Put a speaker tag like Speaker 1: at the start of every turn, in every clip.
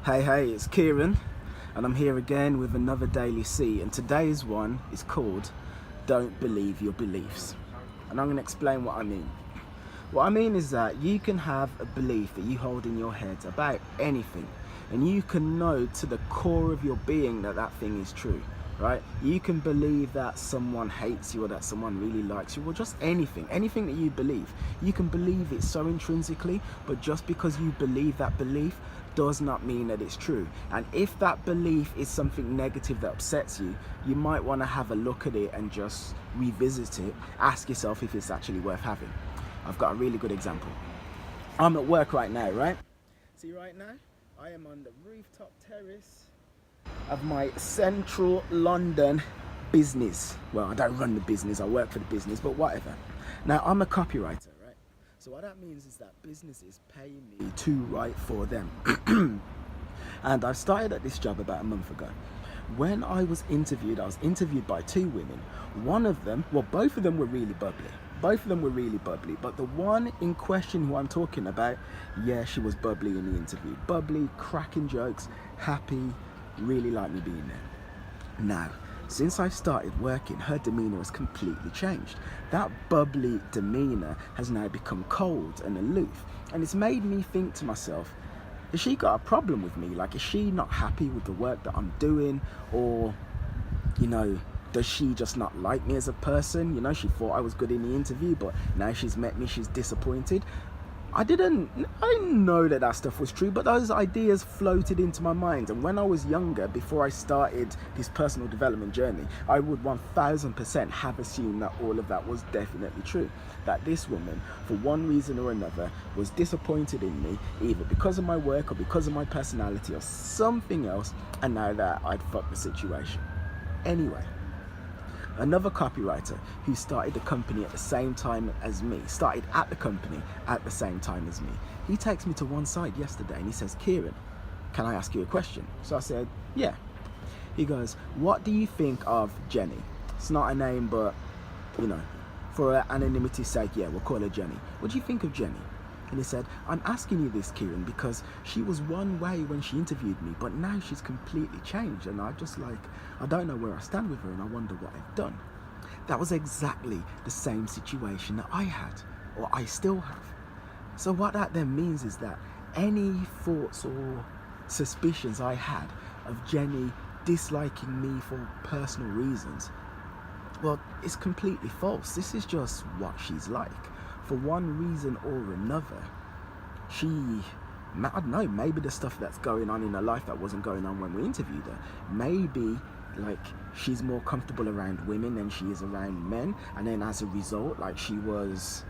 Speaker 1: Hey, it's Kieran, and I'm here again with another Daily C, and today's one is called Don't Believe Your Beliefs. And I'm going to explain what I mean. What I mean is that you can have a belief that you hold in your head about anything, and you can know to the core of your being that that thing is true, right? You can believe that someone hates you or that someone really likes you, or just anything that you believe. You can believe it so intrinsically, but just because you believe that belief does not mean that it's true. And if that belief is something negative that upsets you, you might want to have a look at it and just revisit it. Ask yourself if it's actually worth having. I've got a really good example. I'm at work right now, right? See, right now, I am on the rooftop terrace of my central London business. Well, I don't run the business, I work for the business, but whatever. Now, I'm a copywriter, right? So what that means is that businesses pay me to write for them. And I started at this job about a month ago. When I was interviewed by two women. One of them, well, both of them were really bubbly. But the one in question who I'm talking about, yeah, she was bubbly in the interview. Bubbly, cracking jokes, happy, really liked me being there. Now, since I started working, her demeanour has completely changed. That bubbly demeanour has now become cold and aloof. And it's made me think to myself, has she got a problem with me? Like, is she not happy with the work that I'm doing? Or, does she just not like me as a person? She thought I was good in the interview, but now she's met me, she's disappointed. I didn't know that stuff was true, but those ideas floated into my mind. And when I was younger, before I started this personal development journey, I would 1000% have assumed that all of that was definitely true. That this woman, for one reason or another, was disappointed in me, either because of my work or because of my personality or something else, and now that I'd fucked the situation. Anyway, another copywriter who started the company at the same time as me, he takes me to one side yesterday and he says, Kieran, can I ask you a question? So I said, yeah. He goes, what do you think of Jenny? It's not a name, but, for anonymity's sake, yeah, we'll call her Jenny. What do you think of Jenny? And he said, I'm asking you this, Kieran, because she was one way when she interviewed me, but now she's completely changed. And I don't know where I stand with her, and I wonder what I've done. That was exactly the same situation that I had, or I still have. So what that then means is that any thoughts or suspicions I had of Jenny disliking me for personal reasons, well, it's completely false. This is just what she's like. For one reason or another, I don't know, maybe the stuff that's going on in her life that wasn't going on when we interviewed her, maybe she's more comfortable around women than she is around men, and then as a result, she was,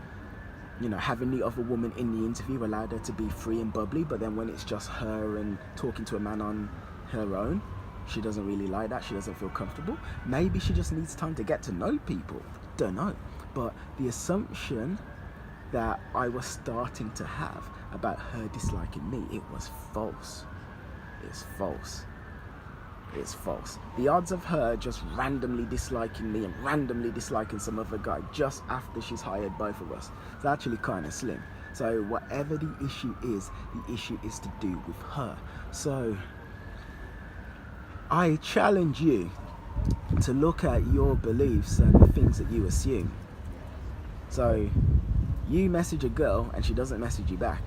Speaker 1: having the other woman in the interview allowed her to be free and bubbly, but then when it's just her and talking to a man on her own, she doesn't really like that, she doesn't feel comfortable. Maybe she just needs time to get to know people, don't know. But the assumption that I was starting to have about her disliking me, it was false. It's false. The odds of her just randomly disliking me and randomly disliking some other guy just after she's hired both of us, it's actually kind of slim. So whatever the issue is to do with her. So I challenge you to look at your beliefs and the things that you assume. So you message a girl and she doesn't message you back.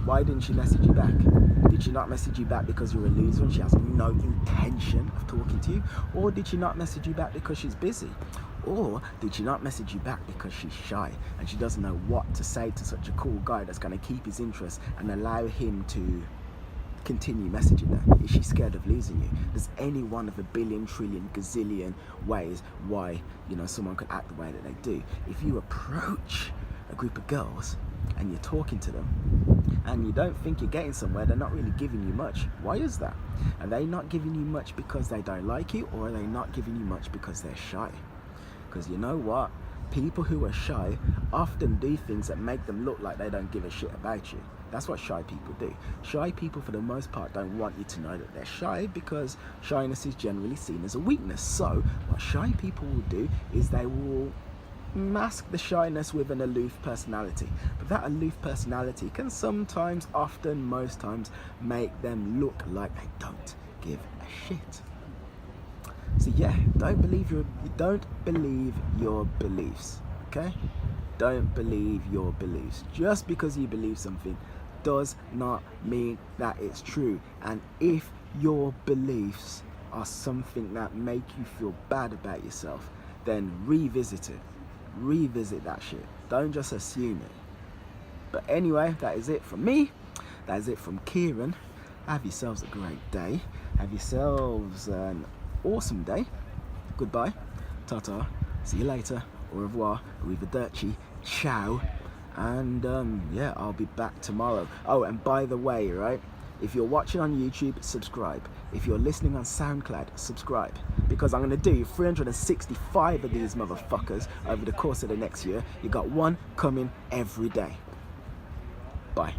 Speaker 1: Why didn't she message you back? Did she not message you back because you're a loser and she has no intention of talking to you? Or did she not message you back because she's busy? Or did she not message you back because she's shy and she doesn't know what to say to such a cool guy that's going to keep his interest and allow him to continue messaging her? Is she scared of losing you? There's any one of a billion, trillion, gazillion ways why someone could act the way that they do. If you approach a group of girls and you're talking to them and you don't think you're getting somewhere, they're not really giving you much. Why is that? Are they not giving you much because they don't like you, or are they not giving you much because they're shy? Because you know what? People who are shy often do things that make them look like they don't give a shit about you. That's what shy people do. Shy people, for the most part, don't want you to know that they're shy, because shyness is generally seen as a weakness. So what shy people will do is they will mask the shyness with an aloof personality, but that aloof personality can sometimes, often, most times, make them look like they don't give a shit. So yeah, don't believe your beliefs, okay? Don't believe your beliefs. Just because you believe something does not mean that it's true. And if your beliefs are something that make you feel bad about yourself, then revisit it. Revisit that shit. Don't just assume it. But anyway, that is it from me. That is it from Kieran. Have yourselves a great day. Have yourselves an awesome day. Goodbye. Ta-ta. See you later. Au revoir. Arrivederci. Ciao. And yeah, I'll be back tomorrow. Oh, and by the way, right, if you're watching on YouTube, subscribe. If you're listening on SoundCloud, subscribe. Because I'm going to do 365 of these motherfuckers over the course of the next year. You got one coming every day. Bye.